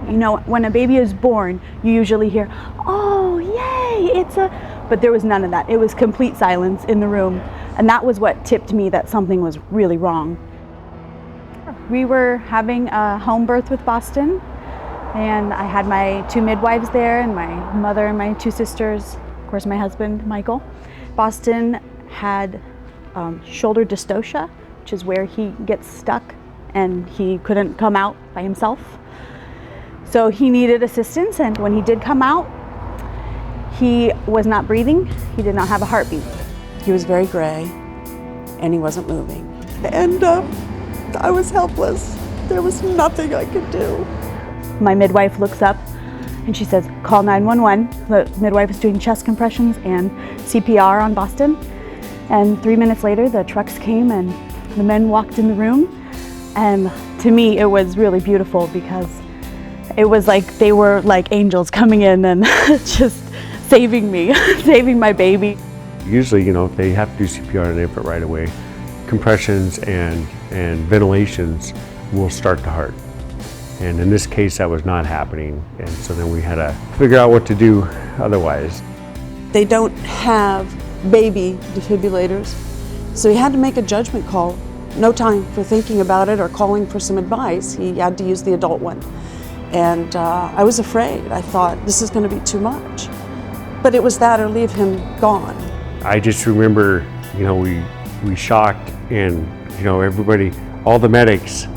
You know, when a baby is born, you usually hear, "Oh, yay, but there was none of that. It was complete silence in the room. And that was what tipped me that something was really wrong. We were having a home birth with Boston, and I had my 2 midwives there, and my mother and my 2 sisters, of course my husband, Michael. Boston had shoulder dystocia, which is where he gets stuck and he couldn't come out by himself. So he needed assistance, and when he did come out, he was not breathing. He did not have a heartbeat. He was very gray and he wasn't moving. And I was helpless. There was nothing I could do. My midwife looks up and she says, "Call 911. The midwife is doing chest compressions and CPR on Boston. And 3 minutes later, the trucks came and the men walked in the room. And to me, it was really beautiful because it was like they were like angels coming in and just saving me, saving my baby. Usually, you know, if they have to do CPR on an infant right away, compressions and ventilations will start the heart. And in this case, that was not happening. And so then we had to figure out what to do otherwise. They don't have baby defibrillators, so he had to make a judgment call. No time for thinking about it or calling for some advice. He had to use the adult one. And I was afraid. I thought, this is going to be too much. But it was that or leave him gone. I just remember, you know, we shocked, and, you know, everybody, all the medics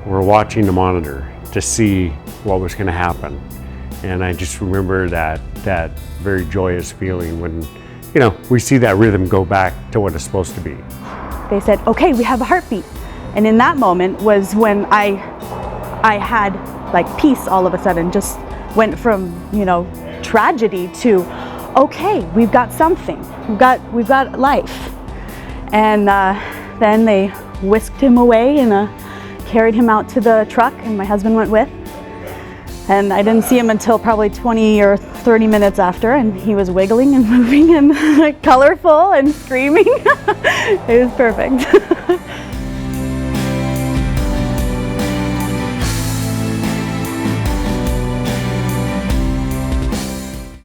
were watching the monitor to see what was going to happen. And I just remember that very joyous feeling when, you know, we see that rhythm go back to what it's supposed to be. They said, "Okay, we have a heartbeat." And in that moment was when I had like peace all of a sudden, just went from, you know, tragedy to, okay, we've got something, we've got life. And then they whisked him away and carried him out to the truck, and my husband went with. And I didn't see him until probably 20 or 30 minutes after, and he was wiggling and moving and colorful and screaming. It was perfect.